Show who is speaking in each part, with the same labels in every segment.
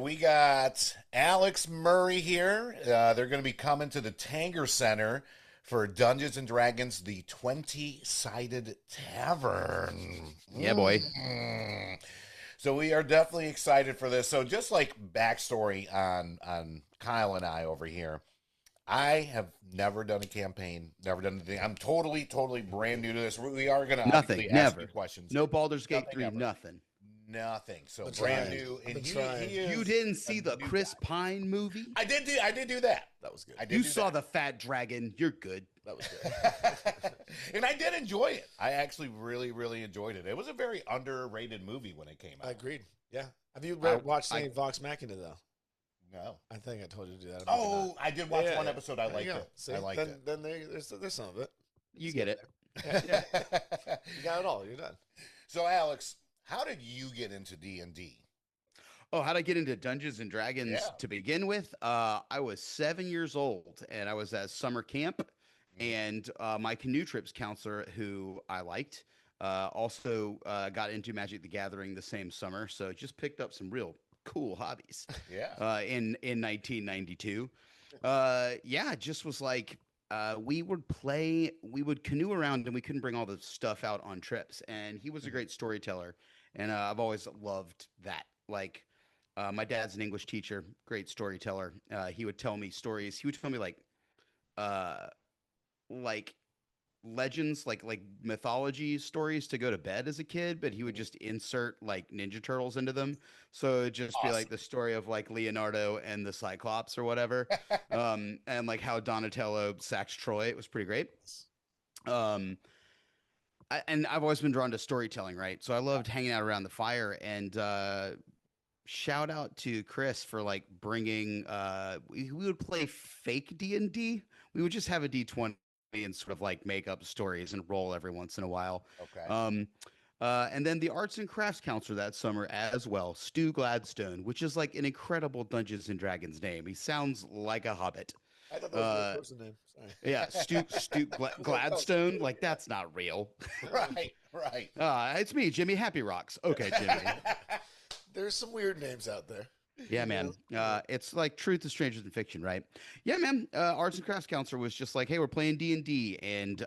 Speaker 1: We got Alex Murray here. They're going to be coming to the Tanger Center for Dungeons and Dragons, the 20-Sided Tavern.
Speaker 2: Yeah, boy.
Speaker 1: So we are definitely excited for this. So just like backstory on Kyle and I over here, I have never done a campaign, never done anything. I'm totally brand new to this. We are going to
Speaker 2: Nothing.
Speaker 1: obviously ask you
Speaker 2: Never.
Speaker 1: questions.
Speaker 2: No Baldur's Gate
Speaker 1: Nothing
Speaker 2: 3.
Speaker 1: ever.
Speaker 2: Nothing.
Speaker 1: Nothing. So
Speaker 3: Been
Speaker 1: brand
Speaker 3: trying.
Speaker 1: new.
Speaker 3: I've
Speaker 1: And
Speaker 3: been
Speaker 1: he
Speaker 3: trying.
Speaker 1: is
Speaker 2: You didn't
Speaker 1: a
Speaker 2: see the
Speaker 1: new
Speaker 2: Chris
Speaker 1: guy.
Speaker 2: Pine movie?
Speaker 1: I did do that.
Speaker 3: That was good.
Speaker 1: I did
Speaker 2: You
Speaker 1: do
Speaker 2: saw
Speaker 1: that.
Speaker 2: the fat dragon. You're good.
Speaker 3: That was good.
Speaker 1: And I did enjoy it. I actually really enjoyed it. It was a very underrated movie when it came out.
Speaker 3: I agreed. Yeah. Have you watched any Vox Machina though?
Speaker 1: No.
Speaker 3: I think I told you to do that.
Speaker 1: Oh, I did watch
Speaker 3: Yeah,
Speaker 1: one
Speaker 3: yeah.
Speaker 1: episode. I
Speaker 3: There
Speaker 1: liked
Speaker 3: you go.
Speaker 1: it.
Speaker 3: See,
Speaker 1: I liked it.
Speaker 3: Then there's some of it.
Speaker 2: You get it.
Speaker 3: Yeah. You got it all. You're done.
Speaker 1: So, Alex, how did you get into D&D?
Speaker 2: Oh, how'd I get into Dungeons and Dragons
Speaker 1: Yeah.
Speaker 2: to begin with? I was 7 years old and I was at summer camp, and my canoe trips counselor, who I liked, also got into Magic the Gathering the same summer. So just picked up some real cool hobbies
Speaker 1: Yeah.
Speaker 2: in 1992. Yeah, it just was like we would canoe around, and we couldn't bring all the stuff out on trips. And he was a great storyteller, and I've always loved that. Like, my dad's an English teacher, great storyteller. He would tell me stories. He would tell me uh, like legends, like mythology stories to go to bed as a kid, but he would just insert like Ninja Turtles into them. So it'd just be like the story of like Leonardo and the Cyclops or whatever. And like how Donatello sacks Troy. It was pretty great. Um, and I've always been drawn to storytelling, right? So I loved hanging out around the fire, and shout out to Chris for like bringing we would play fake D&D. We would just have a D20 and sort of like make up stories and roll every once in a while.
Speaker 1: Okay.
Speaker 2: And then the arts and crafts counselor that summer as well, Stu Gladstone, which is like an incredible Dungeons and Dragons name. He sounds like a hobbit.
Speaker 3: I thought that was a person name. Sorry.
Speaker 2: Yeah, Stu Gladstone. Like, that's not real.
Speaker 1: Right.
Speaker 2: It's me, Jimmy Happy Rocks. Okay, Jimmy.
Speaker 3: There's some weird names out there.
Speaker 2: Yeah, man. It's like truth is stranger than fiction, right? Yeah, man. Arts and crafts counselor was just like, hey, we're playing D&D, and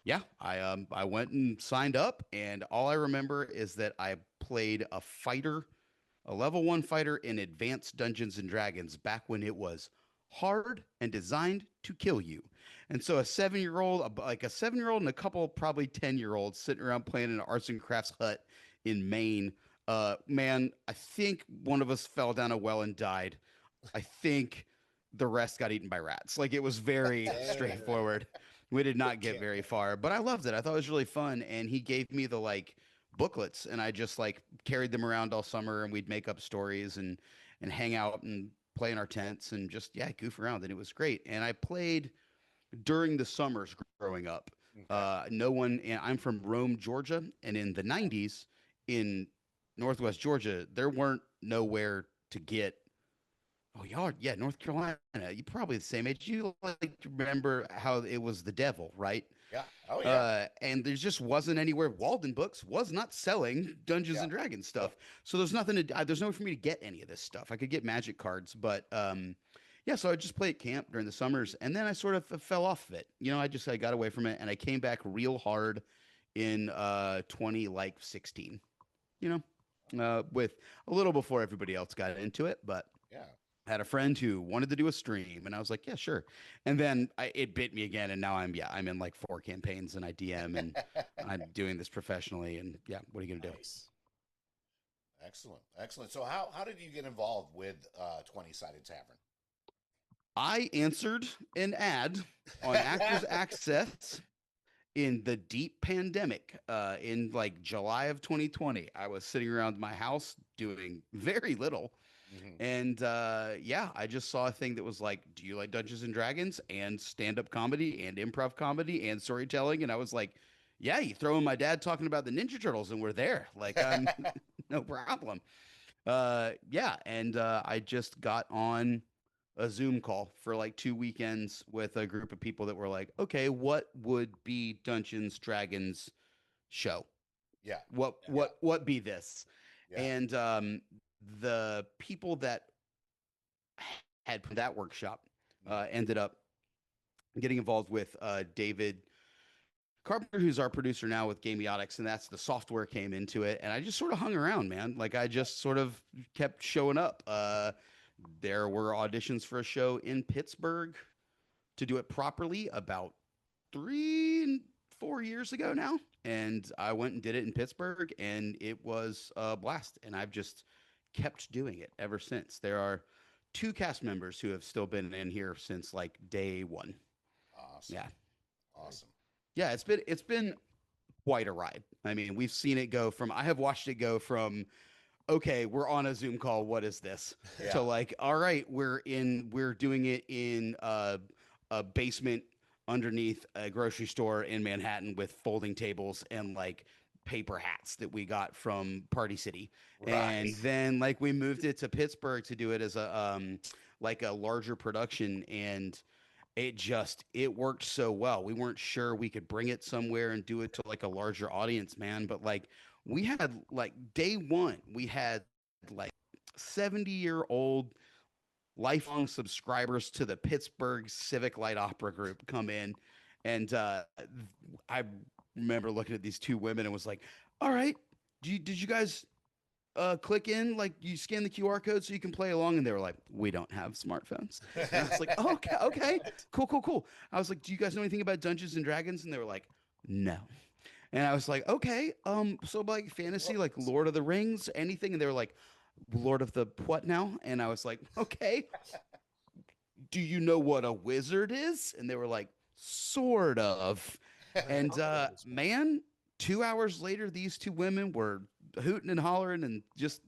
Speaker 2: yeah, I went and signed up, and all I remember is that I played a fighter, a level 1 fighter in Advanced Dungeons and Dragons back when it was hard and designed to kill you. And so a 7-year-old, like a 7-year-old and a couple probably 10-year-olds sitting around playing in an arts and crafts hut in Maine. Man, I think one of us fell down a well and died. I think the rest got eaten by rats. Like, it was very straightforward. We did not get very far, but I loved it. I thought it was really fun. And he gave me the like booklets, and I just like carried them around all summer, and we'd make up stories and hang out and play in our tents and just, yeah, goof around. And it was great. And I played during the summers growing up. I'm from Rome, Georgia. And in the 90s in Northwest Georgia, there weren't nowhere to get. Oh, y'all, yeah, North Carolina. You're probably the same age. You like remember how it was the devil, right?
Speaker 1: Yeah. Oh yeah.
Speaker 2: And there just wasn't anywhere. Walden Books was not selling Dungeons and Dragons stuff, so there's nothing to. There's no way for me to get any of this stuff. I could get Magic cards, but yeah. So I just play at camp during the summers, and then I sort of fell off of it. You know, I got away from it, and I came back real hard in 2016. You know, with a little before everybody else got into it, but
Speaker 1: Yeah.
Speaker 2: I had a friend who wanted to do a stream, and I was like, yeah, sure. And then it bit me again, and now I'm in like 4 campaigns, and I DM, and I'm doing this professionally, and yeah, what are you gonna do?
Speaker 1: Nice. Excellent. So how did you get involved with 20-Sided Tavern?
Speaker 2: I answered an ad on Actors Access in the deep pandemic in like July of 2020. I was sitting around my house doing very little. And yeah, I just saw a thing that was like, do you like Dungeons and Dragons and stand-up comedy and improv comedy and storytelling? And I was like, yeah, you throw in my dad talking about the Ninja Turtles and we're there. Like, no problem. Yeah, and I just got on a Zoom call for like 2 weekends with a group of people that were like, okay, what would be Dungeons Dragons show?
Speaker 1: Yeah.
Speaker 2: What be this?
Speaker 1: Yeah.
Speaker 2: And the people that had that workshop ended up getting involved with David Carpenter, who's our producer now with Gameotics, and that's the software came into it. And I just sort of hung around, man. Like I just sort of kept showing up. There were auditions for a show in Pittsburgh to do it properly about 4 years ago now. And I went and did it in Pittsburgh, and it was a blast. And I've just kept doing it ever since. There are 2 cast members who have still been in here since like day one.
Speaker 1: Awesome.
Speaker 2: Yeah.
Speaker 1: Awesome.
Speaker 2: Yeah, it's been quite a ride. I mean, we've seen it go from I have watched it go from okay, we're on a Zoom call, what is this?
Speaker 1: Yeah.
Speaker 2: To like, all right, we're doing it in a basement underneath a grocery store in Manhattan with folding tables and like paper hats that we got from Party City.
Speaker 1: Right.
Speaker 2: And then like we moved it to Pittsburgh to do it as a like a larger production, and it worked so well. We weren't sure we could bring it somewhere and do it to like a larger audience, man, but like we had like day one, we had like 70-year-old lifelong subscribers to the Pittsburgh Civic Light Opera Group come in. And I remember looking at these 2 women and was like, all right, did you guys click in, like you scan the QR code so you can play along? And they were like, we don't have smartphones. And I was like, oh, okay, cool. I was like, do you guys know anything about Dungeons and Dragons? And they were like, no. And I was like, okay, so like fantasy, like Lord of the Rings, anything? And they were like, Lord of the what now? And I was like, okay. Do you know what a wizard is? And they were like, sort of. And man, 2 hours later, these 2 women were hooting and hollering and just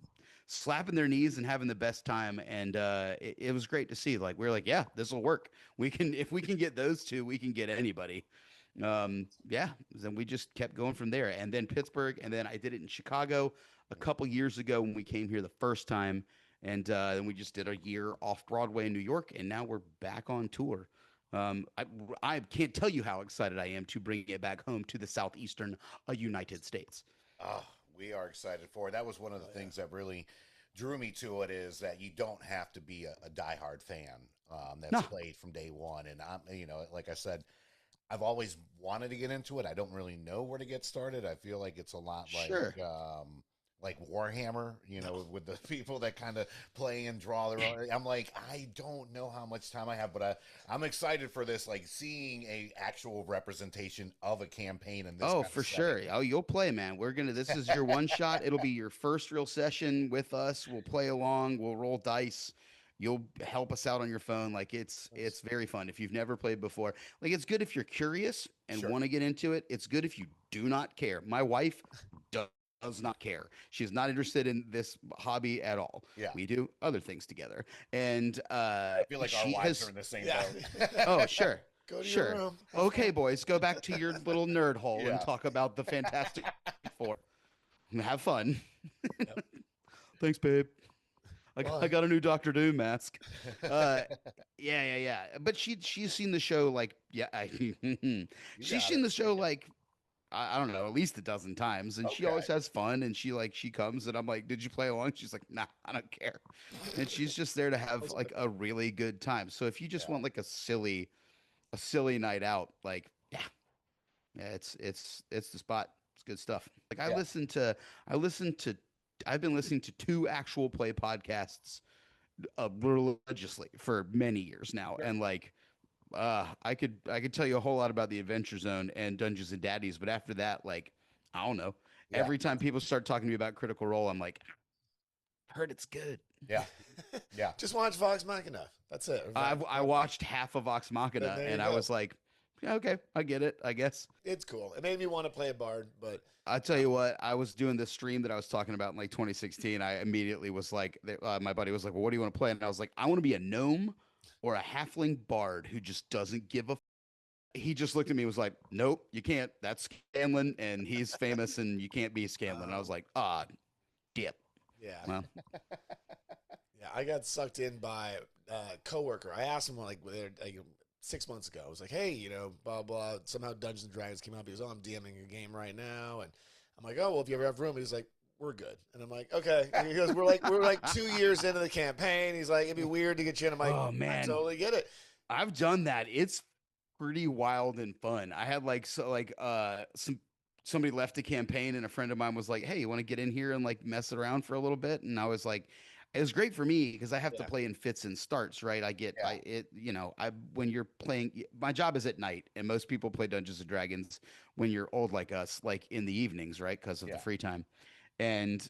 Speaker 2: slapping their knees and having the best time. And it was great to see. Like we were like, yeah, this will work. If we can get those 2, we can get anybody. Yeah, then we just kept going from there. And then Pittsburgh, and then I did it in Chicago a couple years ago when we came here the first time. And then we just did a year Off-Broadway in New York, and now we're back on tour. I can't tell you how excited I am to bring it back home to the southeastern United States.
Speaker 1: Oh, we are excited for it. That was one of the things that really drew me to it, is that you don't have to be a diehard fan that's played from day one. And I'm, like I said, I've always wanted to get into it. I don't really know where to get started. I feel like it's a lot like Warhammer, with the people that kind of play and draw their own. I'm like, I don't know how much time I have, but I'm excited for this, like seeing a actual representation of a campaign in this.
Speaker 2: Oh, for sure. Oh, you'll play, man. This is your one shot. It'll be your first real session with us. We'll play along. We'll roll dice. You'll help us out on your phone. Like it's very fun. If you've never played before, like it's good if you're curious and want to get into it. It's good if you do not care. My wife does not care. She's not interested in this hobby at all.
Speaker 1: Yeah.
Speaker 2: We do other things together. And
Speaker 1: I feel like our wives are in the same boat.
Speaker 2: Oh, sure.
Speaker 3: Go to your room.
Speaker 2: Okay, boys, go back to your little nerd hole and talk about the Fantastic Four. Have fun.
Speaker 3: Yep.
Speaker 2: Thanks, babe. I got a new Doctor Doom mask. Yeah. But she's seen the show like she's seen the show like I don't know, at least a dozen times, and she always has fun. And she comes, and I'm like, "Did you play along?" She's like, "Nah, I don't care." And she's just there to have like a really good time. So if you just want like a silly night out, like it's the spot. It's good stuff. Like I've been listening to 2 actual play podcasts religiously for many years now, and like I could tell you a whole lot about the Adventure Zone and Dungeons and Daddies, but after that, like I don't know. Yeah. Every time people start talking to me about Critical Role, I'm like, heard it's good.
Speaker 1: Yeah.
Speaker 3: Just watch Vox Machina. That's it.
Speaker 2: I watched half of Vox Machina, and I was like, yeah, okay, I get it, I guess.
Speaker 3: It's cool. It made me want to play a bard, but
Speaker 2: I tell you what, I was doing this stream that I was talking about in like 2016. I immediately was like, my buddy was like, well, what do you want to play? And I was like, I want to be a gnome or a halfling bard who just doesn't give a he just looked at me and was like, nope, you can't. That's Scanlan, and he's famous, and you can't be Scanlan. And I was like, dip.
Speaker 3: Yeah.
Speaker 2: Well.
Speaker 3: Yeah, I got sucked in by a coworker. I asked him like 6 months ago. I was like, hey, blah, blah. Somehow Dungeons and Dragons came up. He was, I'm DMing a game right now. And I'm like, oh, well, if you ever have room. He's like, we're good. And I'm like, okay. And he goes, we're like 2 years into the campaign. He's like, it'd be weird to get you in. I'm like,
Speaker 2: Oh
Speaker 3: I
Speaker 2: man,
Speaker 3: totally get it.
Speaker 2: I've done that. It's pretty wild and fun. I had somebody left a campaign and a friend of mine was like, "Hey, you want to get in here and like mess it around for a little bit?" And I was like, it was great for me because I have to
Speaker 3: Yeah.
Speaker 2: play in fits and starts, right?
Speaker 1: Yeah.
Speaker 2: I when you're playing, my job is at night, and most people play Dungeons and Dragons when you're old like us, like in the evenings, right? Because of the
Speaker 1: Yeah.
Speaker 2: free time. And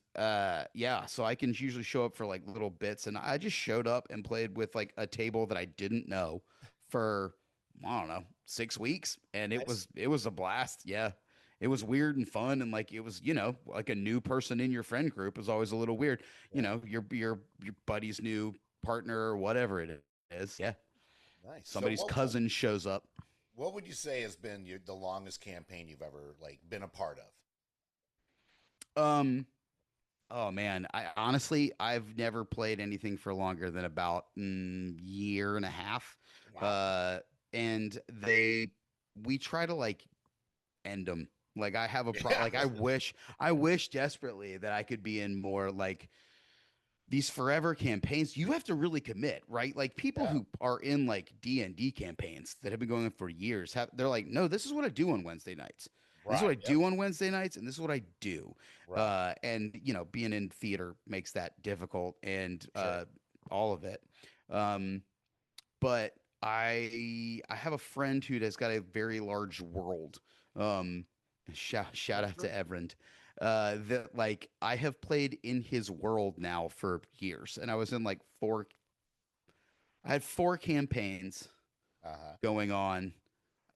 Speaker 2: yeah, so I can usually show up for like little bits, and I just showed up and played with like a table that I didn't know for I don't know 6 weeks, and it
Speaker 3: Nice.
Speaker 2: was a blast. Yeah, it was weird and fun, and like it was like a new person in your friend group is always a little weird.
Speaker 3: Yeah.
Speaker 2: Your buddy's new partner or whatever it is. Yeah,
Speaker 1: Nice. So
Speaker 2: somebody's cousin shows up.
Speaker 1: what would you say has been the longest campaign you've ever like been a part of?
Speaker 2: Um, Oh man, I honestly I've never played anything for longer than about year and a half.
Speaker 3: Wow.
Speaker 2: Uh, and we try to like end them. Like I have a
Speaker 1: Yeah.
Speaker 2: like I wish desperately that I could be in more like these forever campaigns. You have to really commit, right? Like people
Speaker 1: Yeah.
Speaker 2: who are in like D&D campaigns that have been going on for years they're like, "No, this is what I do on Wednesday nights. This is what
Speaker 1: Right.
Speaker 2: I
Speaker 1: Yep.
Speaker 2: do on Wednesday nights, and this is what I do."
Speaker 1: Right.
Speaker 2: And being in theater makes that difficult and
Speaker 1: Sure.
Speaker 2: all of it. Um, but I have a friend who has got a very large world. Um, shout out to Everend. That like I have played in his world now for years, and I was in like four. I had four campaigns
Speaker 1: Uh-huh.
Speaker 2: going on.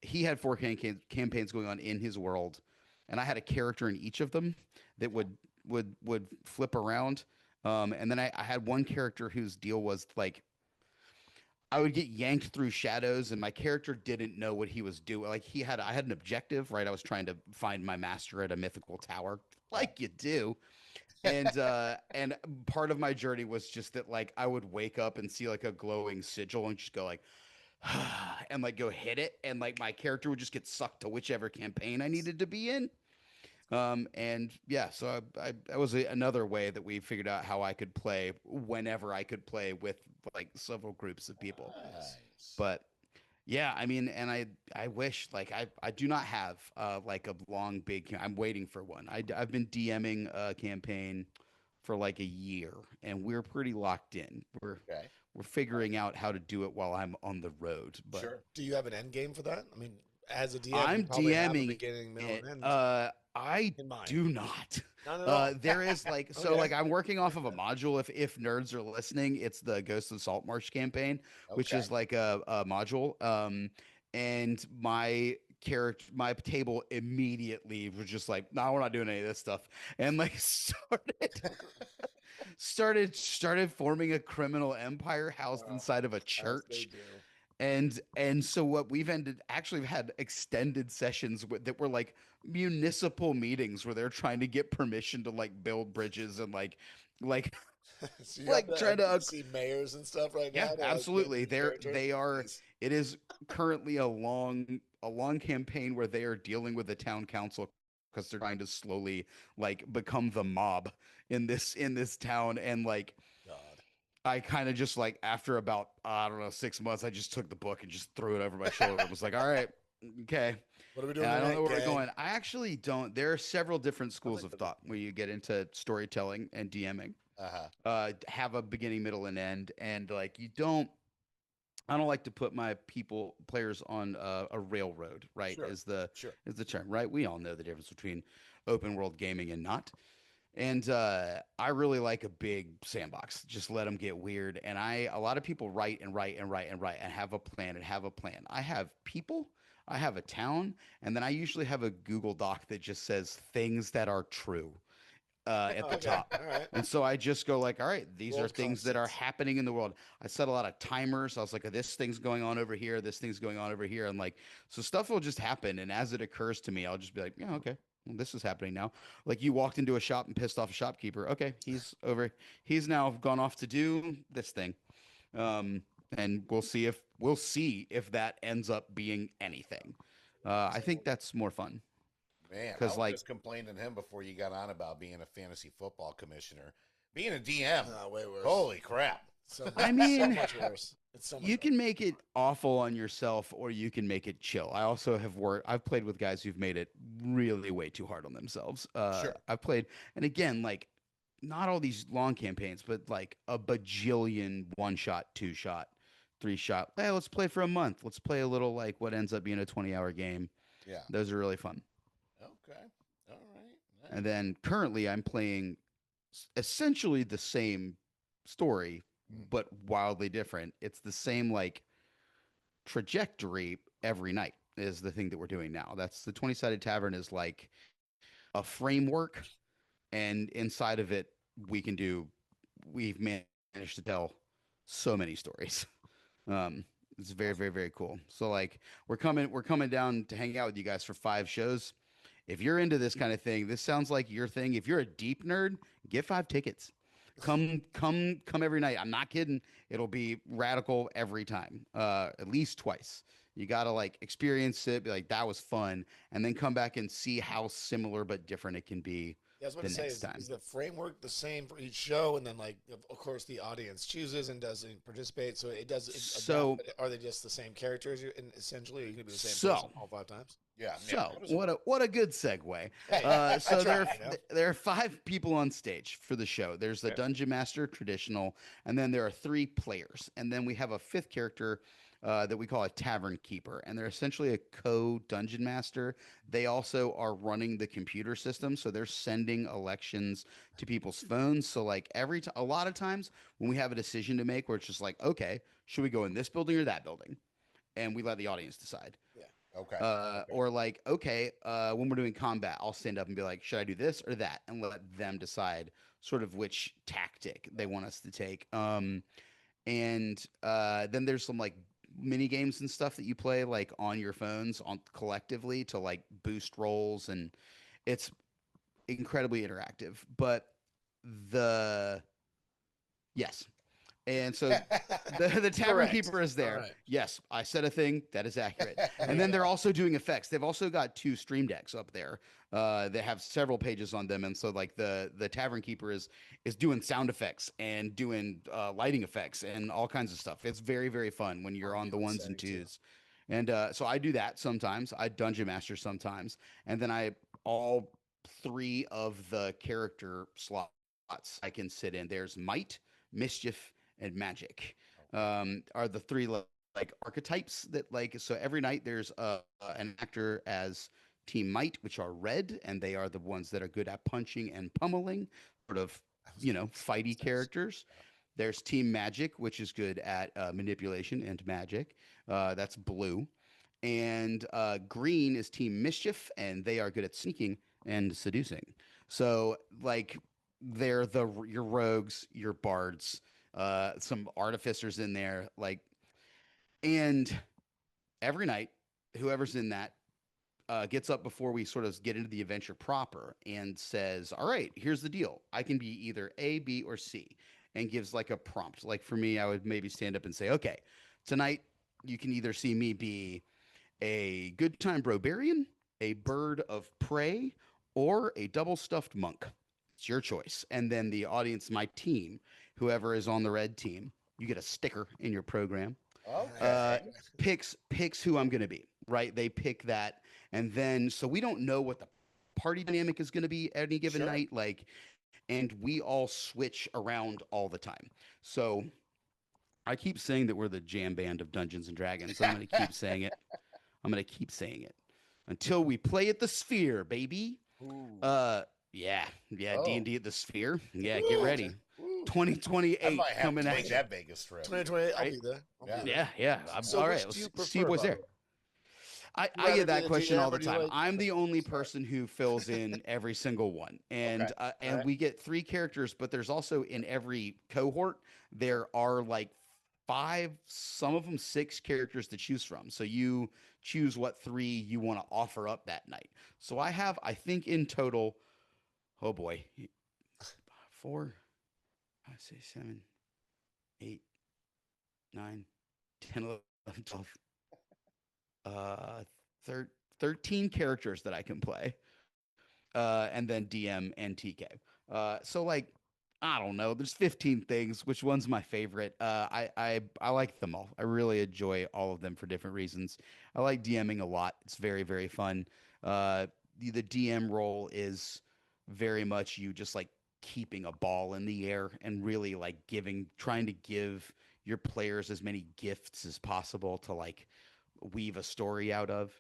Speaker 2: He had four campaigns going on in his world, and I had a character in each of them that would flip around. And then I had one character whose deal was like I would get yanked through shadows, and my character didn't know what he was doing. Like I had an objective, right? I was trying to find my master at a mythical tower,
Speaker 1: Yeah.
Speaker 2: like you do. And part of my journey was just that, like, I would wake up and see like a glowing sigil and just go like, and like go hit it, and like my character would just get sucked to whichever campaign I needed to be in. And yeah, so that was another way that we figured out how I could play whenever I could play with like several groups of people.
Speaker 1: Nice.
Speaker 2: But yeah, I mean, and I wish like I do not have like a long I'm waiting for one. I've been DMing a campaign for like a year, and we're pretty locked in.
Speaker 1: Okay.
Speaker 2: We're figuring out how to do it while I'm on the road. But
Speaker 1: Sure.
Speaker 3: Do you have an end game for that? I mean, as a DM, you
Speaker 2: I'm
Speaker 3: probably have a
Speaker 2: DMing
Speaker 3: beginning, middle,
Speaker 2: it.
Speaker 3: and end
Speaker 2: I
Speaker 3: in mind.
Speaker 2: do not.
Speaker 3: Not at all.
Speaker 2: There is like so
Speaker 3: Okay.
Speaker 2: like I'm working off of a module. If nerds are listening, it's the Ghost of Saltmarsh campaign, which
Speaker 1: Okay.
Speaker 2: is like a module. And my table immediately was just like, no, we're not doing any of this stuff, and like started forming a criminal empire housed
Speaker 3: Oh,
Speaker 2: inside of a
Speaker 3: as they
Speaker 2: church.
Speaker 3: do.
Speaker 2: And so what we've actually had extended sessions that were like municipal meetings where they're trying to get permission to like build bridges and like
Speaker 3: So you
Speaker 2: like
Speaker 3: have
Speaker 2: trying to
Speaker 3: see mayors and stuff right
Speaker 2: yeah,
Speaker 3: now. To, like,
Speaker 2: absolutely.
Speaker 3: get territory?
Speaker 2: They are.
Speaker 3: Nice.
Speaker 2: It is currently a long campaign where they are dealing with the town council because they're trying to slowly like become the mob in this town. And like
Speaker 3: God.
Speaker 2: I kind of just like after about I don't know 6 months, I just took the book and just threw it over my shoulder and was like, all right, okay.
Speaker 3: What are we doing
Speaker 2: And I don't
Speaker 3: tonight,
Speaker 2: know where we're
Speaker 3: gang?
Speaker 2: going. I actually don't. There are several different schools
Speaker 3: like
Speaker 2: of
Speaker 3: the-
Speaker 2: thought where you get into storytelling and DMing.
Speaker 1: Uh-huh.
Speaker 2: Have a beginning, middle, and end, and like you don't. I don't like to put my players on a railroad. Right?
Speaker 3: Sure. Sure.
Speaker 2: Is the term right? We all know the difference between open world gaming and not. And I really like a big sandbox. Just let them get weird. And a lot of people write and write and write and write and have a plan and have a plan. I have people, I have a town, and then I usually have a Google Doc that just says things that are true at the
Speaker 3: Okay.
Speaker 2: top.
Speaker 3: All right.
Speaker 2: And so I just go like, all right, these are
Speaker 3: World
Speaker 2: things that are
Speaker 3: constants.
Speaker 2: happening in the world. I set a lot of timers. I was like, this thing's going on over here. This thing's going on over here. And like, so stuff will just happen. And as it occurs to me, I'll just be like, yeah, okay. Well, this is happening now. Like you walked into a shop and pissed off a shopkeeper. Okay, he's over. He's now gone off to do this thing, and we'll see if that ends up being anything. I think that's more fun.
Speaker 1: Man, I
Speaker 2: because
Speaker 1: was
Speaker 2: like
Speaker 1: just complaining to him before you got on about being a fantasy football commissioner. Being a DM,
Speaker 3: Way worse.
Speaker 1: holy crap.
Speaker 3: So
Speaker 2: I
Speaker 3: so
Speaker 2: mean,
Speaker 3: much worse. It's so much
Speaker 2: you
Speaker 3: worse.
Speaker 2: can make it awful on yourself or you can make it chill. I also I've played with guys who've made it really way too hard on themselves.
Speaker 1: Sure.
Speaker 2: I've played, and again, like not all these long campaigns, but like a bajillion one shot, two shot, three shot. Hey, let's play for a month. Let's play a little like what ends up being a 20-hour game.
Speaker 1: Yeah.
Speaker 2: Those are really fun.
Speaker 1: Okay. All right.
Speaker 2: And then currently I'm playing essentially the same story,
Speaker 1: Mm.
Speaker 2: but wildly different. It's the same like trajectory every night is the thing that we're doing now. That's the 20-sided tavern is like a framework, and inside of it we've managed to tell so many stories. It's very, very, very cool. So like we're coming down to hang out with you guys for 5 shows. If you're into this kind of thing, this sounds like your thing. If you're a deep nerd, get 5 tickets. Come every night. I'm not kidding. It'll be radical every time. At least twice. You gotta like experience it, be like, that was fun, and then come back and see how similar but different it can be
Speaker 3: Yeah, I was about
Speaker 2: the
Speaker 3: to say,
Speaker 2: next time.
Speaker 3: is the framework the same for each show? And then, like, of course, the audience chooses and doesn't participate. So it does.
Speaker 2: So-
Speaker 3: adapt, but are they just the same characters? Essentially, are you going to be the same
Speaker 2: So-
Speaker 3: person all 5 times?
Speaker 1: Yeah.
Speaker 2: So
Speaker 1: Yeah.
Speaker 2: what a good segue.
Speaker 3: Hey,
Speaker 2: So
Speaker 3: I try, you know?
Speaker 2: there are 5 people on stage for the show. There's the
Speaker 1: Okay.
Speaker 2: dungeon master traditional, and then there are 3 players, and then we have a 5th character that we call a tavern keeper, and they're essentially a co-dungeon master. They also are running the computer system, so they're sending elections to people's phones. So like a lot of times when we have a decision to make, where it's just like, okay, should we go in this building or that building, and we let the audience decide.
Speaker 1: Okay.
Speaker 2: Or like, okay, when we're doing combat, I'll stand up and be like, should I do this or that? And let them decide sort of which tactic they want us to take. And then there's some like mini games and stuff that you play like on your phones on collectively to like boost rolls, and it's incredibly interactive. But the yes. And so the tavern
Speaker 3: Correct.
Speaker 2: keeper is there.
Speaker 3: Correct.
Speaker 2: Yes, I said a thing that is accurate. And then they're also doing effects. They've also got 2 stream decks up there. They have several pages on them, and so like the tavern keeper is doing sound effects and doing lighting effects and all kinds of stuff. It's very, very fun when you're on the ones and twos. And so I do that sometimes. I dungeon master sometimes, and then all 3 of the character slots I can sit in. There's might, mischief, and magic are the 3 like archetypes that like. So every night there's an actor as team might, which are red, and they are the ones that are good at punching and pummeling, sort of fighty characters. There's team magic, which is good at manipulation and magic. That's blue. And green is team mischief, and they are good at sneaking and seducing. So like they're your rogues, your bards, some artificers in there, like. And every night, whoever's in that gets up before we sort of get into the adventure proper and says, all right, here's the deal. I can be either A, B, or C, and gives like a prompt. Like for me, I would maybe stand up and say, okay, tonight you can either see me be a good time barbarian, a bird of prey, or a double stuffed monk. It's your choice. And then the audience, my team, whoever is on the red team, you get a sticker in your program.
Speaker 1: Okay.
Speaker 2: Picks who I'm going to be, right? They pick that, and then so we don't know what the party dynamic is going to be any given
Speaker 1: Sure.
Speaker 2: night, like, and we all switch around all the time. So I keep saying that we're the jam band of Dungeons and Dragons. I'm going to keep saying it. I'm going to keep saying it until we play at the Sphere, baby.
Speaker 1: Ooh.
Speaker 2: Yeah,
Speaker 1: Oh.
Speaker 2: D&D at the Sphere. Yeah,
Speaker 1: Ooh.
Speaker 2: get ready.
Speaker 1: Ooh.
Speaker 2: 2028
Speaker 1: I might have
Speaker 2: coming
Speaker 1: to
Speaker 2: at
Speaker 1: make
Speaker 2: you.
Speaker 1: that Vegas trip.
Speaker 3: 2020, I'll
Speaker 2: Right?
Speaker 3: be there. I'll be
Speaker 1: Yeah.
Speaker 3: there.
Speaker 2: Yeah.
Speaker 3: So
Speaker 2: All
Speaker 3: which
Speaker 2: right.
Speaker 3: do you
Speaker 2: See
Speaker 3: prefer,
Speaker 2: you boys
Speaker 3: by
Speaker 2: there.
Speaker 3: the way?
Speaker 2: I
Speaker 3: Rather
Speaker 2: get that
Speaker 3: than
Speaker 2: question
Speaker 3: GM,
Speaker 2: all the
Speaker 3: or do you
Speaker 2: time.
Speaker 3: like-
Speaker 2: I'm the only person who fills in every single one, and
Speaker 1: Okay.
Speaker 2: we get 3 characters, but there's also in every cohort there are like 5, some of them 6 characters to choose from. So you choose what 3 you want to offer up that night. So I have, I think in total, oh boy, 4, 5, 6, 7, 8, 9, 10, 11, 12. 13 characters that I can play. and then DM and TK. So like I don't know. There's 15 things. Which one's my favorite? I like them all. I really enjoy all of them for different reasons. I like DMing a lot. It's very very fun. The DM role is very much you just like keeping a ball in the air and really like trying to give your players as many gifts as possible to like weave a story out of.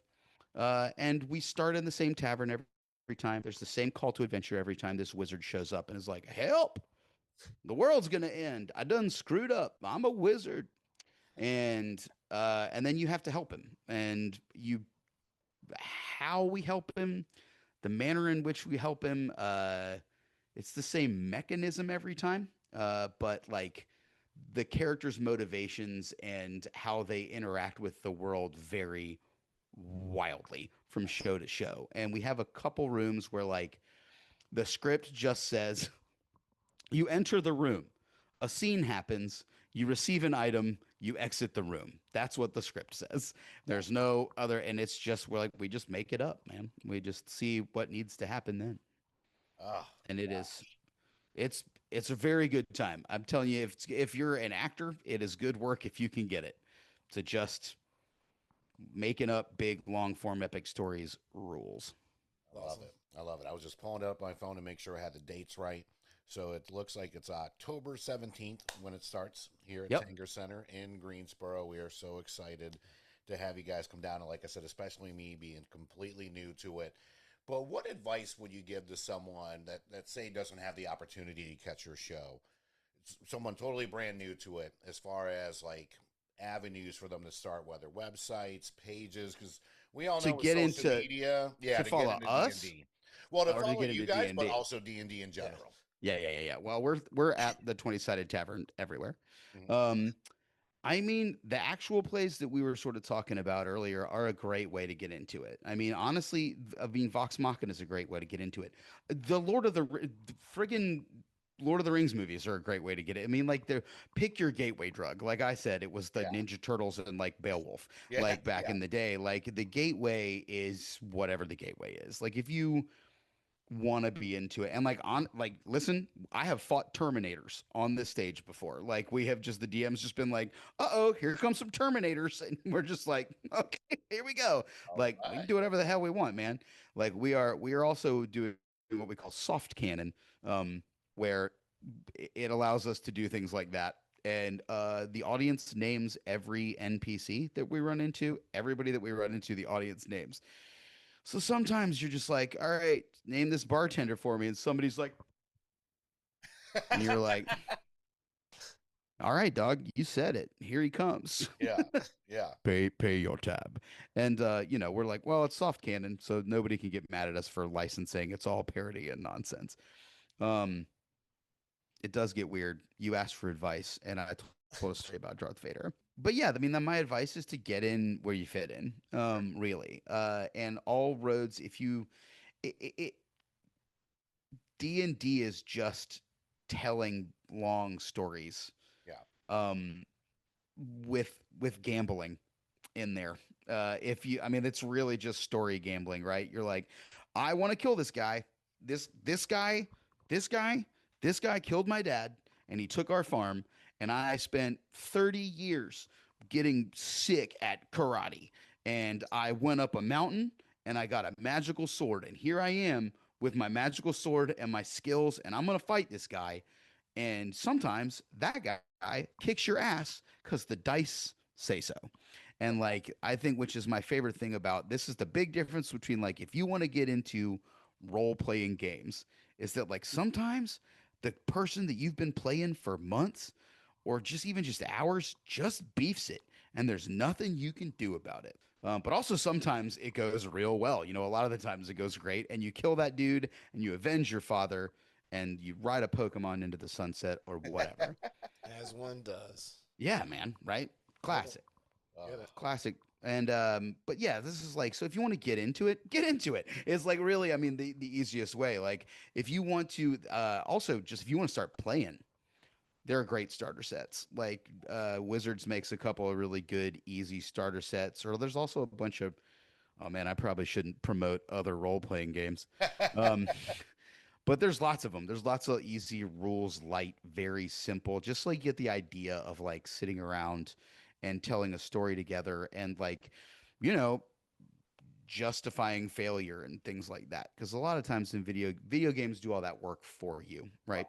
Speaker 2: And we start in the same tavern every time. There's the same call to adventure every time this wizard shows up and is like, "Help! The world's gonna end. I done screwed up. I'm a wizard." And then you have to help him. And you how we help him, the manner in which we help him, it's the same mechanism every time. But like the characters' motivations and how they interact with the world vary wildly from show to show. And we have a couple rooms where like the script just says you enter the room, a scene happens, you receive an item, you exit the room. That's what the script says. There's no other, and it's just we're like we just make it up, man. We just see what needs to happen then,
Speaker 1: Oh,
Speaker 2: and it's it's a very good time. I'm telling you, if you're an actor, it is good work if you can get it. To just making up big long form epic stories rules.
Speaker 1: I love it. I love it. I was just pulling it up on my phone to make sure I had the dates right. So it looks like it's October 17th when it starts here at
Speaker 2: Yep.
Speaker 1: Tanger Center in Greensboro. We are so excited to have you guys come down. And like I said, especially me being completely new to it. But what advice would you give to someone that say doesn't have the opportunity to catch your show? Someone totally brand new to it as far as like avenues for them to start, whether websites, pages, because we all
Speaker 2: To
Speaker 1: know with
Speaker 2: get
Speaker 1: social
Speaker 2: into
Speaker 1: media, yeah,
Speaker 2: to
Speaker 1: to get
Speaker 2: follow
Speaker 1: into D and
Speaker 2: us
Speaker 1: D. Well, to
Speaker 2: or to
Speaker 1: follow
Speaker 2: get
Speaker 1: you
Speaker 2: into
Speaker 1: guys,
Speaker 2: D and
Speaker 1: but
Speaker 2: D.
Speaker 1: also D&D in
Speaker 3: Yeah.
Speaker 1: general.
Speaker 2: Yeah. Well, we're at the 20-sided tavern everywhere.
Speaker 1: Mhm.
Speaker 2: Um, I mean, the actual plays that we were sort of talking about earlier are a great way to get into it. I mean, honestly, I mean, Vox Machina is a great way to get into it. The friggin' Lord of the Rings movies are a great way to get it. I mean, like, pick your gateway drug. Like I said, it was the
Speaker 1: Yeah,
Speaker 2: Ninja Turtles and like Beowulf,
Speaker 1: yeah,
Speaker 2: like back
Speaker 1: yeah.
Speaker 2: in the day. Like the gateway is whatever the gateway is. Like if you want to be into it. And listen, I have fought Terminators on this stage before. Like we have just the DM's just been like, "Uh-oh, here comes some Terminators." And we're just like, "Okay, here we go."
Speaker 1: All
Speaker 2: Like we can
Speaker 1: right.
Speaker 2: do whatever the hell we want, man. Like we are also doing what we call soft canon, where it allows us to do things like that. And the audience names every NPC that we run into, everybody that we run into, the audience names. So sometimes you're just like, all right, name this bartender for me. And somebody's like, and you're like, all right, dog, you said it. Here he comes.
Speaker 1: Yeah, yeah.
Speaker 2: Pay your tab. And we're like, well, it's soft canon, so nobody can get mad at us for licensing. It's all parody and nonsense. Um, it does get weird. You asked for advice, and I told a story about Darth Vader. But yeah, I mean, my advice is to get in where you fit in. Really. And all roads, if you it, D&D is just telling long stories
Speaker 1: Yeah.
Speaker 2: um with gambling in there. If you I mean it's really just story gambling, right? You're like, I want to kill this guy. This guy, this guy, this guy killed my dad and he took our farm and I spent 30 years getting sick at karate and I went up a mountain and I got a magical sword and here I am with my magical sword and my skills and I'm going to fight this guy and sometimes that guy kicks your ass cuz the dice say so. And like I think which is my favorite thing about this is the big difference between like if you want to get into role playing games is that like sometimes the person that you've been playing for months or just even just hours just beefs it and there's nothing you can do about it. But also sometimes it goes real well. You know, a lot of the times it goes great and you kill that dude and you avenge your father and you ride a Pokemon into the sunset or whatever.
Speaker 3: As one does.
Speaker 2: Yeah, man, right?
Speaker 3: Get it.
Speaker 2: Classic.
Speaker 3: Get it.
Speaker 2: Classic. And but yeah, this is like so if you want to get into it, get into it. It's like really, I mean, the easiest way. Like if you want to also just if you want to start playing, there are great starter sets. Like Wizards makes a couple of really good easy starter sets, or there's also a bunch of Oh man, I probably shouldn't promote other role-playing games. Um, but there's lots of them. There's lots of easy rules, light, very simple. Just like get the idea of like sitting around and telling a story together and like, you know, justifying failure and things like that. Because a lot of times in video games do all that work for you, right?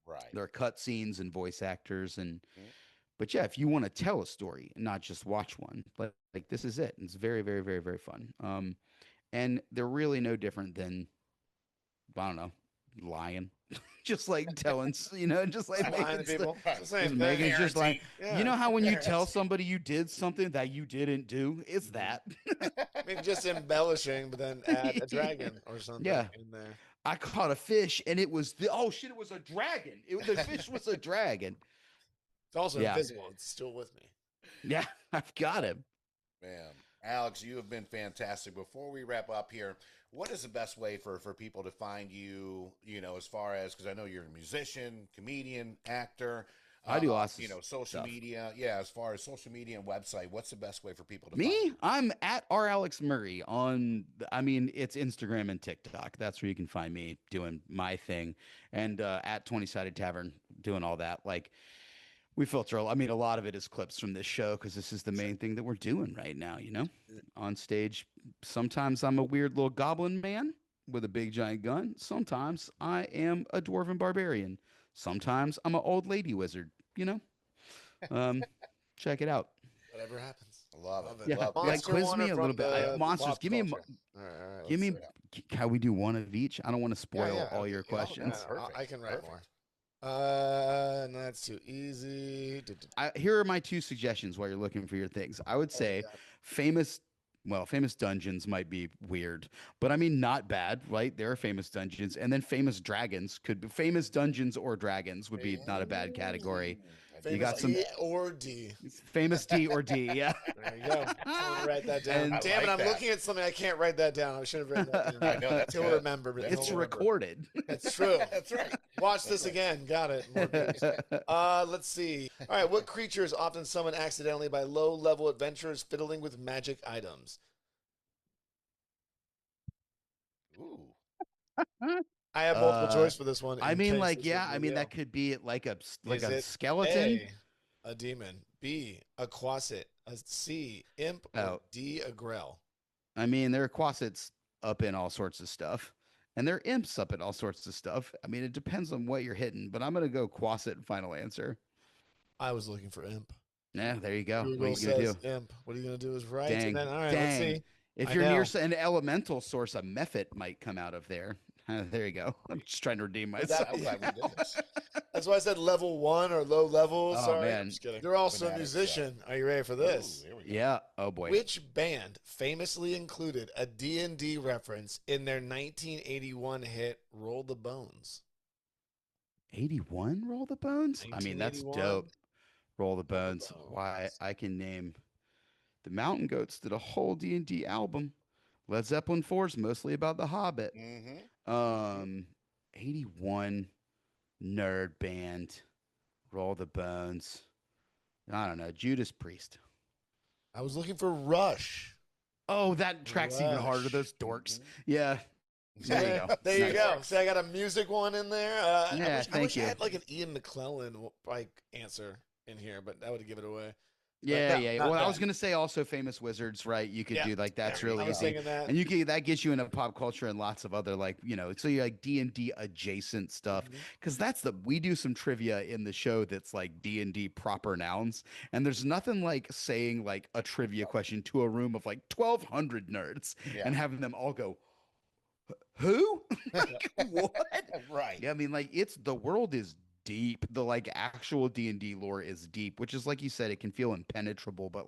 Speaker 1: Right.
Speaker 2: There are cutscenes and voice actors and
Speaker 1: Mhm.
Speaker 2: but yeah, if you want to tell a story and not just watch one, like this is it. It's very, very, very, very fun. And they're really no different than I don't know, lying. Just like telling, just like
Speaker 3: Lying to
Speaker 2: making stuff.
Speaker 3: people. It's the same
Speaker 2: Just
Speaker 3: thing.
Speaker 2: making it's just like
Speaker 3: Yeah.
Speaker 2: you know how when you tell
Speaker 1: Parenting.
Speaker 2: somebody you did something that you didn't do, it's that.
Speaker 3: I mean, just embellishing, but then add a dragon or something
Speaker 2: Yeah.
Speaker 3: in there.
Speaker 2: I caught a fish and it was oh shit, it was a dragon. The fish was a dragon.
Speaker 3: It's also
Speaker 2: Yeah.
Speaker 3: invisible. It's still with me.
Speaker 2: Yeah, I've got him.
Speaker 1: Man, Alex, you have been fantastic. Before we wrap up here, what is the best way for people to find you, as far as, because I know you're a musician, comedian, actor.
Speaker 2: I do lots of
Speaker 1: social
Speaker 2: stuff.
Speaker 1: media. Yeah, as far as social media and website, what's the best way for people to find
Speaker 2: Me?
Speaker 1: you?
Speaker 2: I'm at R. Alex Murray it's Instagram and TikTok. That's where you can find me doing my thing. And at 20-Sided Tavern doing all that. Like we filter, a lot of it is clips from this show because this is the main thing that we're doing right now, On stage, sometimes I'm a weird little goblin man with a big giant gun. Sometimes I am a dwarven barbarian. Sometimes I'm an old lady wizard. Um, check it out.
Speaker 3: Whatever happens.
Speaker 1: Love it.
Speaker 2: Yeah,
Speaker 1: Love it.
Speaker 2: like
Speaker 3: Monster
Speaker 2: quiz
Speaker 3: one
Speaker 2: me
Speaker 3: or
Speaker 2: a little
Speaker 3: from
Speaker 2: bit.
Speaker 3: the
Speaker 2: Monsters,
Speaker 3: pop
Speaker 2: give me
Speaker 3: culture? All right,
Speaker 2: give me.
Speaker 3: let's
Speaker 2: Can we do one of each? I don't want to
Speaker 3: see.
Speaker 2: spoil all
Speaker 3: okay.
Speaker 2: your
Speaker 3: Yeah,
Speaker 2: questions.
Speaker 1: Perfect.
Speaker 3: I can write
Speaker 1: Perfect.
Speaker 3: more. No, that's too easy.
Speaker 2: Here are my two suggestions while you're looking for your things. I would say
Speaker 3: yeah.
Speaker 2: famous. Well, famous dungeons might be weird, but not bad, right? There are famous dungeons, and then famous dragons could be famous dungeons or dragons would be not a bad category.
Speaker 1: I
Speaker 2: You
Speaker 1: do
Speaker 3: Famous
Speaker 2: got
Speaker 1: like
Speaker 2: some
Speaker 3: D
Speaker 1: that.
Speaker 3: or D.
Speaker 2: famous D or D, yeah.
Speaker 3: There you go. I'm gonna write that down.
Speaker 2: And-
Speaker 1: I
Speaker 3: Damn it,
Speaker 1: like
Speaker 3: I'm
Speaker 1: that.
Speaker 3: looking at something I can't write that down. I should have written that down.
Speaker 1: I know, that's
Speaker 3: He'll
Speaker 1: good.
Speaker 3: remember, but
Speaker 1: Then
Speaker 2: It's
Speaker 3: he'll remember.
Speaker 2: recorded.
Speaker 3: That's true.
Speaker 1: That's right.
Speaker 3: Watch this again. Got it. More beats. Let's see. All right, what creature is often summoned accidentally by low-level adventurers fiddling with magic items?
Speaker 1: Ooh.
Speaker 3: I have multiple
Speaker 2: Uh,
Speaker 3: choice for this one. in case this was revealed.
Speaker 2: that could be like
Speaker 3: Is
Speaker 2: a
Speaker 3: it
Speaker 2: skeleton.
Speaker 3: A demon, B, a quasit, a C, imp, or
Speaker 2: Oh.
Speaker 3: D, a grell?
Speaker 2: There are quasits up in all sorts of stuff, and there are imps up in all sorts of stuff. It depends on what you're hitting, but I'm gonna go quasit final answer.
Speaker 3: I was looking for imp.
Speaker 2: Yeah, there you go. What are
Speaker 3: Google
Speaker 2: you gonna
Speaker 3: says
Speaker 2: do?
Speaker 3: imp. What are you gonna do is right.
Speaker 2: Dang,
Speaker 3: And then, all right,
Speaker 2: dang.
Speaker 3: let's see.
Speaker 2: If
Speaker 3: I
Speaker 2: you're near
Speaker 3: know.
Speaker 2: an elemental source, a mephit might come out of there. There you go. I'm just trying to redeem
Speaker 3: But
Speaker 2: myself.
Speaker 1: I'm glad we did this.
Speaker 3: That's why I said level 1 or low level.
Speaker 2: Oh,
Speaker 3: Sorry,
Speaker 2: man.
Speaker 3: I'm just kidding. You're also a
Speaker 1: Fanatics,
Speaker 3: musician. Are you ready for this?
Speaker 1: Ooh, here we go.
Speaker 2: Yeah. Oh boy.
Speaker 3: Which band famously included a D&D reference in their 1981 hit "Roll the Bones"?
Speaker 2: 81 Roll the Bones? That's
Speaker 3: 1981.
Speaker 2: dope. Roll the
Speaker 3: Roll the
Speaker 2: Bones. Why
Speaker 3: Bones.
Speaker 2: I can name the Mountain Goats did a whole D&D album. Led Zeppelin 4 is mostly about the Hobbit.
Speaker 1: Mm-hmm.
Speaker 2: 81 nerd band. Roll the Bones. I don't know. Judas Priest.
Speaker 3: I was looking for Rush.
Speaker 2: Oh, that track's even harder.
Speaker 3: Rush.
Speaker 2: Those dorks.
Speaker 1: Mhm.
Speaker 2: Yeah. There you go.
Speaker 3: There you
Speaker 2: Nice.
Speaker 3: go. So I got a music one in there.
Speaker 2: Yeah,
Speaker 3: I
Speaker 2: thank
Speaker 3: wish I
Speaker 2: you.
Speaker 3: had like an Ian McClellan answer in here, but that would give it away.
Speaker 2: Yeah,
Speaker 3: no,
Speaker 2: yeah.
Speaker 3: not
Speaker 2: Well, I was
Speaker 3: that.
Speaker 2: gonna say also famous wizards, right? You could
Speaker 3: Yeah.
Speaker 2: do like that's
Speaker 1: There you
Speaker 2: really
Speaker 3: I was
Speaker 2: easy.
Speaker 3: thinking that.
Speaker 2: And that gets you into pop culture and lots of other so you like D&D adjacent stuff
Speaker 3: Mhm.
Speaker 2: because we do some trivia in the show that's like D&D proper nouns, and there's nothing like saying like a trivia question to a room of like 1,200 nerds
Speaker 1: Yeah.
Speaker 2: and having them all go, who? Like, what?
Speaker 1: Right.
Speaker 2: Yeah, it's the world is deep. The like actual D&D lore is deep, which is like you said, it can feel impenetrable, but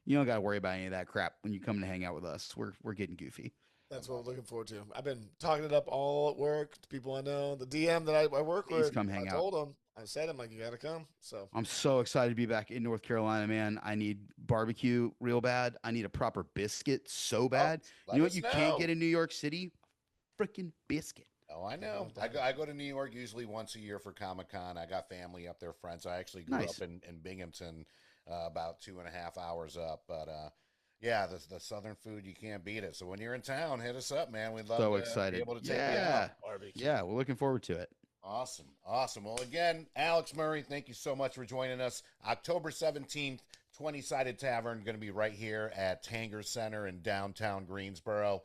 Speaker 2: you don't got to worry about any of that crap when you come to hang out with us. We're getting goofy.
Speaker 3: That's what I'm looking forward to. I've been talking it up all at work to people I know. The DM that I work
Speaker 2: Please
Speaker 3: with,
Speaker 2: come hang
Speaker 3: I
Speaker 2: out.
Speaker 3: told him, I said, I'm like, you got to come. So
Speaker 2: I'm so excited to be back in North Carolina, man. I need barbecue real bad. I need a proper biscuit so bad.
Speaker 1: let
Speaker 2: You know
Speaker 1: us
Speaker 2: what you can't
Speaker 1: know.
Speaker 2: get in New York City? Freaking biscuit.
Speaker 1: Oh, I know. I go to New York usually once a year for Comic-Con. I got family up there, friends. I actually grew
Speaker 2: Nice.
Speaker 1: up in Binghamton, about 2.5 hours up. But Yeah, the southern food, you can't beat it. So when you're in town, hit us up, man. We'd love
Speaker 2: So
Speaker 1: to
Speaker 2: excited.
Speaker 1: be able to take you
Speaker 2: Yeah.
Speaker 1: out.
Speaker 3: Barbecue.
Speaker 2: Yeah, we're looking forward to it.
Speaker 1: Awesome. Awesome. Well, again, Alex Murray, thank you so much for joining us. October 17th, 20-Sided Tavern, going to be right here at Tanger Center in downtown Greensboro.